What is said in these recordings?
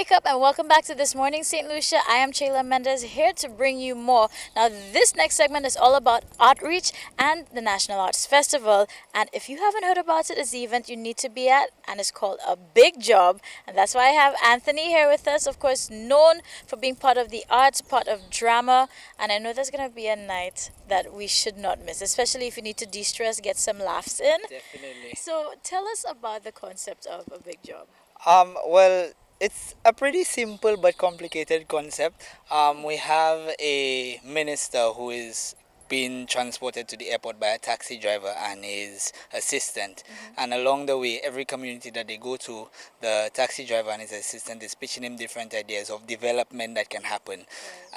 wake up and welcome back to This Morning St. Lucia. I am Chayla Mendez here to bring you more. Now, this next segment is all about Outreach and the National Arts Festival. And if you haven't heard about it, it's the event you need to be at, and it's called A Big Job. And that's why I have Anthony here with us, of course, known for being part of the arts, part of drama. And I know there's going to be a night that we should not miss, especially if you need to de-stress, get some laughs in. Definitely. So tell us about the concept of A Big Job. Well, it's a pretty simple but complicated concept. We have a minister who is being transported to the airport by a taxi driver and his assistant. And along the way, every community that they go to, the taxi driver and his assistant is pitching him different ideas of development that can happen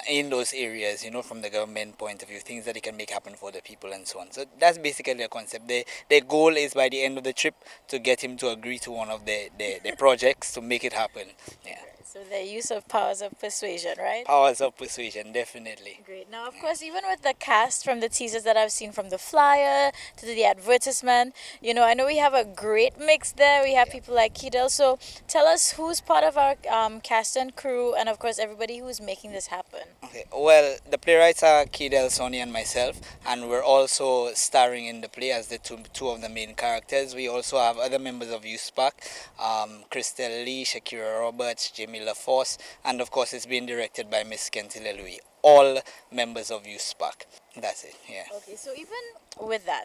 in those areas, from the government point of view, things that they can make happen for the people and so on. So that's basically the concept. Their goal is by the end of the trip to get him to agree to one of their projects to make it happen. Yeah. So the use of powers of persuasion, right? Powers of persuasion, definitely. Great. Now, of course, even with the cast from the teasers that I've seen, from the flyer to the advertisement, I know we have a great mix there. We have people like Kidel. So tell us who's part of our cast and crew, and of course, everybody who's making this happen. Okay. Well, the playwrights are Kidel, Sonny, and myself, and we're also starring in the play as the two of the main characters. We also have other members of Youth Spark, Christelle Lee, Shakira Roberts, Jamie LaForce, and of course it's being directed by Miss Kentile Louis, all members of Youth Spark. That's it, yeah. Okay, so even with that,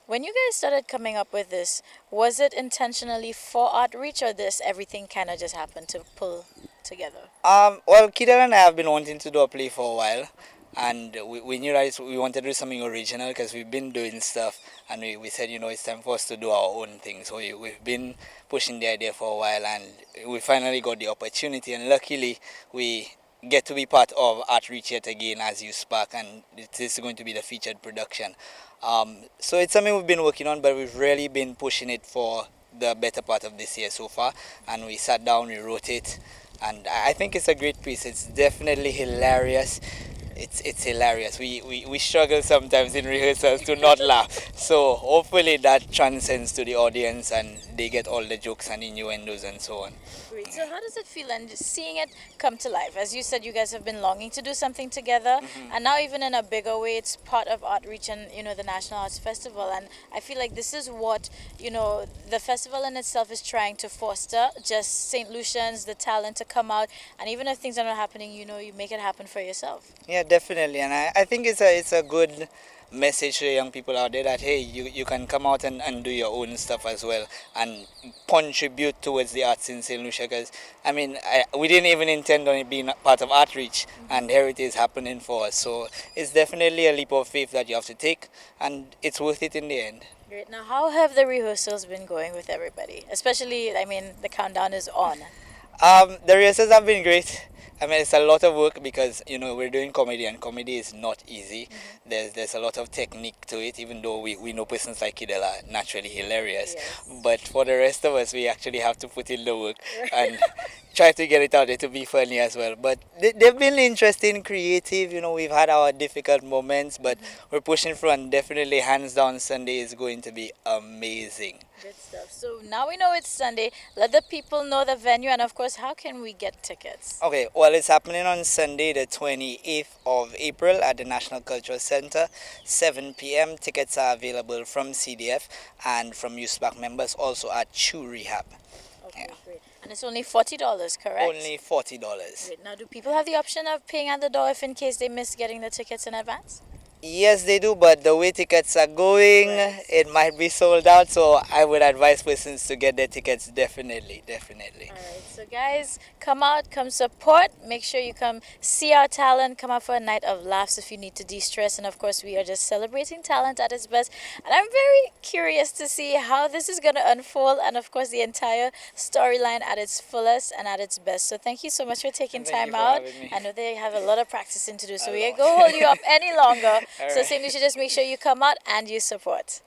when you guys started coming up with this, was it intentionally for Outreach, or this everything kind of just happened to pull together? Well, Kidel and I have been wanting to do a play for a while, and we knew that we wanted to do something original because we've been doing stuff, and we said, it's time for us to do our own thing. So we've been pushing the idea for a while, and we finally got the opportunity, and luckily we get to be part of Outreach yet again as Youth Spark, and it is going to be the featured production. So it's something we've been working on, but we've really been pushing it for the better part of this year so far, and we sat down, we wrote it, and I think it's a great piece. It's definitely hilarious. It's hilarious. We struggle sometimes in rehearsals to not laugh. So hopefully that transcends to the audience and they get all the jokes and innuendos and so on. Great. So how does it feel and just seeing it come to life? As you said, you guys have been longing to do something together, and now even in a bigger way, it's part of Outreach and the National Arts Festival. And I feel like this is what the festival in itself is trying to foster. Just St. Lucians, the talent to come out, and even if things are not happening, you make it happen for yourself. Yeah, definitely, and I think it's a good message to the young people out there that, hey, you can come out and do your own stuff as well and contribute towards the arts in St. Lucia, because we didn't even intend on it being part of Outreach, and here it is happening for us. So it's definitely a leap of faith that you have to take, and it's worth it in the end. Great. Now, how have the rehearsals been going with everybody? Especially, the countdown is on. The rehearsals have been great. It's a lot of work because, we're doing comedy, and comedy is not easy. There's a lot of technique to it, even though we know persons like Kidel are naturally hilarious. Yes. But for the rest of us, we actually have to put in the work and try to get it out there to be funny as well. But they've been interesting, creative. We've had our difficult moments, but we're pushing through, and definitely hands down Sunday is going to be amazing. Good stuff. So now we know it's Sunday. Let the people know the venue, and of course, how can we get tickets? Okay, well, it's happening on Sunday, the 28th of April at the National Cultural Center, 7 p.m. Tickets are available from CDF and from Youth Spark members, also at Chew Rehab. Okay, great. And it's only $40, correct? Only $40. Great. Now, do people have the option of paying at the door if in case they miss getting the tickets in advance? Yes, they do, but the way tickets are going, it might be sold out, so I would advise persons to get their tickets, definitely. All right, so guys, come out, come support. Make sure you come see our talent. Come out for a night of laughs if you need to de-stress. And of course, we are just celebrating talent at its best. And I'm very curious to see how this is going to unfold, and of course, the entire storyline at its fullest and at its best. So thank you so much for taking time out. I know they have a lot of practicing to do, so we ain't going to hold you up any longer. So St. Lucia, just make sure you come out and you support.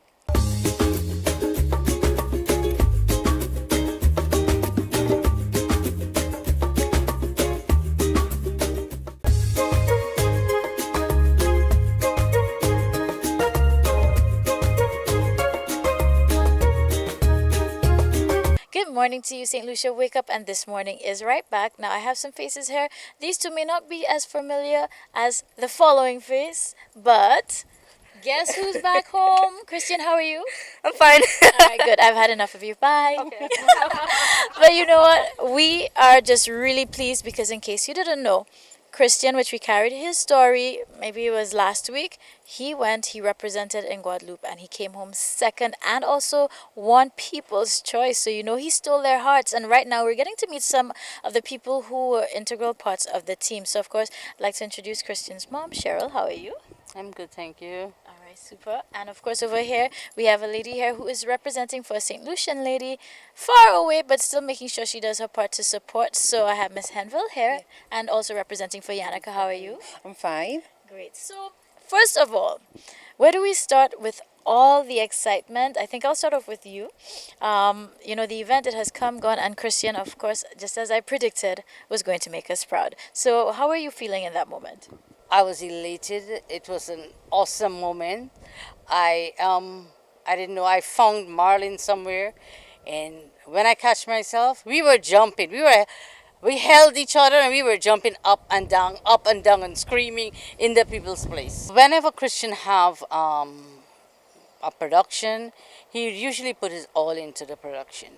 Good morning to you, St. Lucia. Wake Up, and this morning is right back. Now, I have some faces here. These two may not be as familiar as the following face, but guess who's back home? Christian, how are you? I'm fine. All right, good. I've had enough of you. Bye. Okay. But you know what? We are just really pleased because, in case you didn't know, Christian, which we carried his story, maybe it was last week, he represented in Guadeloupe, and he came home second and also won People's Choice. So, you know, he stole their hearts. And right now, we're getting to meet some of the people who were integral parts of the team. So, of course, I'd like to introduce Christian's mom, Cheryl. How are you? I'm good, thank you. All right, super. And of course, over here, we have a lady here who is representing for a St. Lucian lady, far away, but still making sure she does her part to support. So I have Miss Henville here, and also representing for Yannicka. How are you? I'm fine. Great. So, first of all, where do we start with all the excitement? I think I'll start off with you. You know, the event, it has come, gone, and Christian, of course, just as I predicted, was going to make us proud. So, how are you feeling in that moment? I was elated. It was an awesome moment. I didn't know I found Marlon somewhere, and when I catch myself, we were jumping. We held each other and we were jumping up and down, and screaming in the people's place. Whenever Christian have a production, he usually put his all into the production.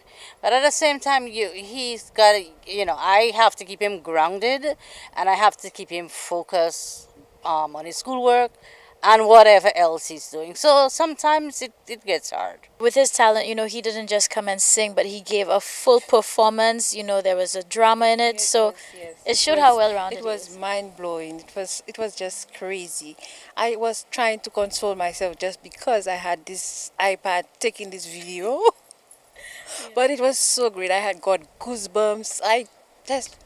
But at the same time, he's got, I have to keep him grounded, and I have to keep him focused on his schoolwork and whatever else he's doing. So sometimes it gets hard. With his talent, you know, he didn't just come and sing, but he gave a full performance. You know, there was a drama in it, so it showed how well-rounded It was mind blowing. It was just crazy. I was trying to console myself just because I had this iPad taking this video, but it was so great. I had got goosebumps. I just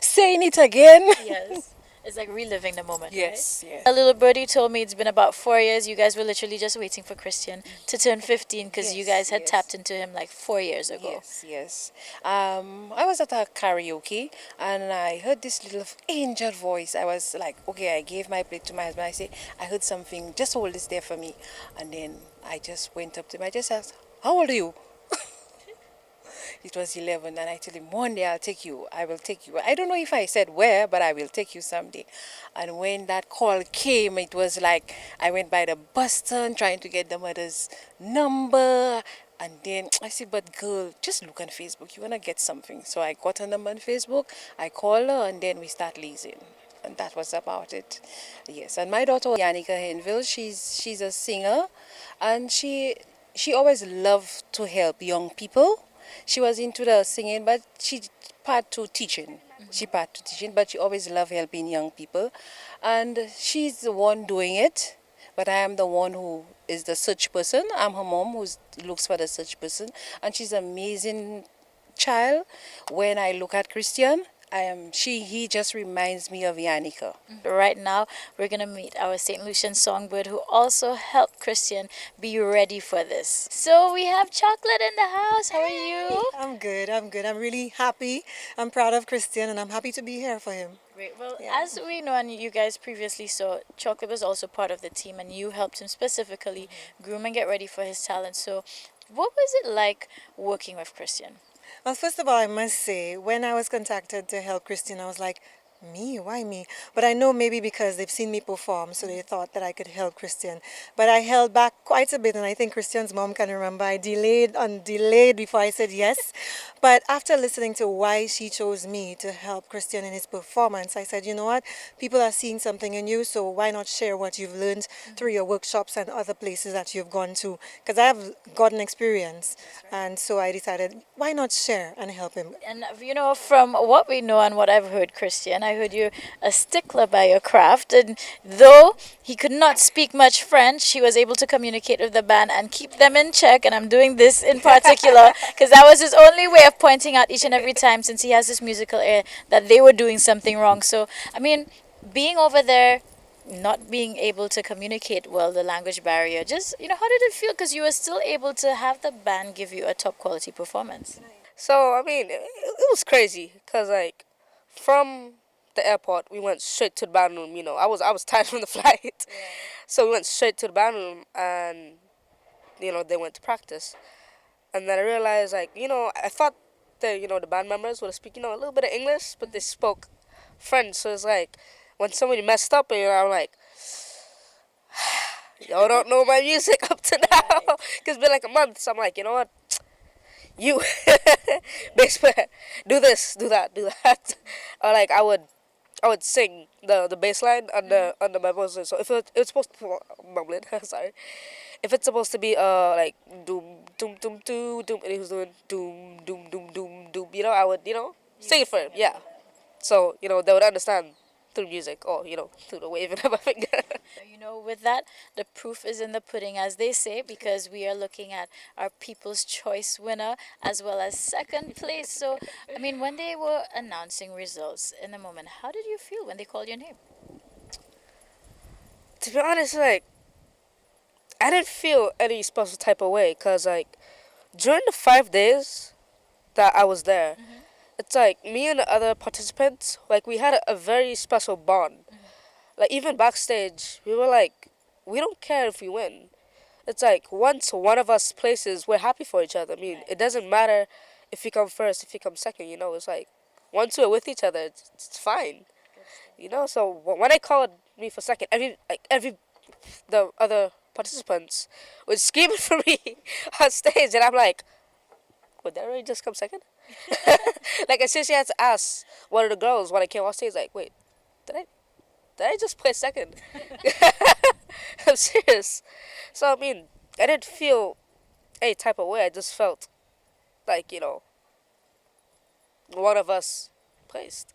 saying it again. Yes. It's like reliving the moment, Yes, right? yes. A little birdie told me it's been about 4 years. You guys were literally just waiting for Christian to turn 15 because you Yes, guys had yes. tapped into him like 4 years ago. Yes. I was at a karaoke and I heard this little angel voice. I was like, okay, I gave my plate to my husband. I said, I heard something, just hold this there for me. And then I just went up to him. I just asked, how old are you? It was 11, and I told him, one day I'll take you. I will take you. I don't know if I said where, but I will take you someday. And when that call came, it was like I went by the bus stand trying to get the mother's number. And then I said, but girl, just look on Facebook. You want to get something. So I got her number on Facebook. I called her, and then we start liaising. And that was about it. Yes, and my daughter, Yannicka Henville, she's a singer. And she always loved to help young people. She was into the singing, but she part to teaching. But she always loved helping young people. And she's the one doing it, but I am the one who is the search person. I'm her mom who looks for the search person. And she's an amazing child. When I look at Christian, he just reminds me of Yannicka. Right now, we're going to meet our St. Lucian songbird who also helped Christian be ready for this. So we have Chocolate in the house. How are you? I'm good. I'm really happy. I'm proud of Christian and I'm happy to be here for him. Great. Well, Yeah. as we know, and you guys previously saw, Chocolate was also part of the team, and you helped him specifically groom and get ready for his talent. So, what was it like working with Christian? Well, first of all, I must say, when I was contacted to help Christian, I was like, me? Why me? But I know maybe because they've seen me perform, so they thought that I could help Christian. But I held back quite a bit, and I think Christian's mom can remember. I delayed before I said yes. But after listening to why she chose me to help Christian in his performance, I said, you know what? People are seeing something in you, so why not share what you've learned through your workshops and other places that you've gone to? Because I have gotten experience, and so I decided, why not share and help him? And you know, from what we know and what I've heard, Christian, I heard you're a stickler by your craft. And though he could not speak much French, he was able to communicate with the band and keep them in check. And I'm doing this in particular because that was his only way of pointing out each and every time, since he has this musical ear, that they were doing something wrong. So, I mean, being over there, not being able to communicate well, the language barrier, just, you know, how did it feel? Because you were still able to have the band give you a top quality performance. So, I mean, it was crazy because, like, from the airport, we went straight to the band room. You know, I was tired from the flight. So we went straight to the band room and, you know, they went to practice. And then I realized, like, I thought that, the band members would speak, a little bit of English, but they spoke French. So it's like, when somebody messed up, I'm like, y'all don't know my music up to now. Because it's been like a month. So I'm like, you know what? You, bass player, do this, do that, do that. Or like, I would sing the bass line under my voice. So if it's supposed to, mumbling, sorry. If it's supposed to be like doom doom doom doom doom, and he was doing doom doom doom doom doom, I would sing it for him, yeah. So they would understand through music or through the waving of my finger. With that, the proof is in the pudding, as they say, because we are looking at our People's Choice winner as well as second place. So, I mean, when they were announcing results in the moment, how did you feel when they called your name? To be honest, like, I didn't feel any special type of way, cause like during the 5 days that I was there, it's like me and the other participants, like we had a very special bond. Like even backstage, we were like, we don't care if we win. It's like once one of us places, we're happy for each other. I mean, it doesn't matter if you come first, if you come second. It's like once we're with each other, it's fine. So when they called me for second, every the other participants was screaming for me on stage, and I'm like, would that really just come second? Like I seriously had to ask one of the girls when I came off stage, like, wait, did I just play second? I'm serious. So I mean, I didn't feel any type of way. I just felt like one of us placed.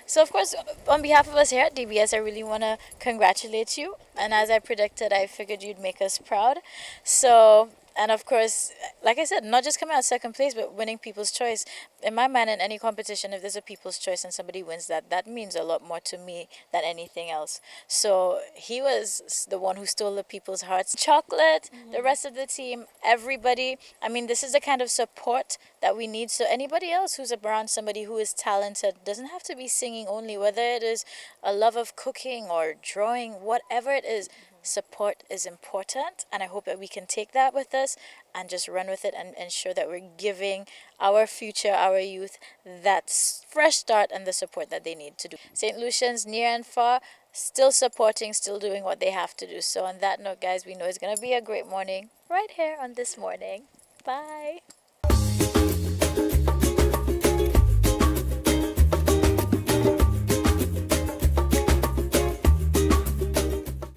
So, of course, on behalf of us here at DBS, I really want to congratulate you. And as I predicted, I figured you'd make us proud. So, and of course, like I said, not just coming out second place, but winning People's Choice. In my mind, in any competition, if there's a People's Choice and somebody wins that means a lot more to me than anything else. So he was the one who stole the people's hearts. Chocolate, the rest of the team, everybody. I mean, this is the kind of support that we need. So anybody else who's around somebody who is talented, doesn't have to be singing only, whether it is a love of cooking or drawing, whatever it is. Support is important, and I hope that we can take that with us and just run with it and ensure that we're giving our future, our youth, that fresh start and the support that they need to do. St. Lucians, near and far, still supporting, still doing what they have to do. So on that note, guys, we know it's going to be a great morning right here on This Morning. Bye.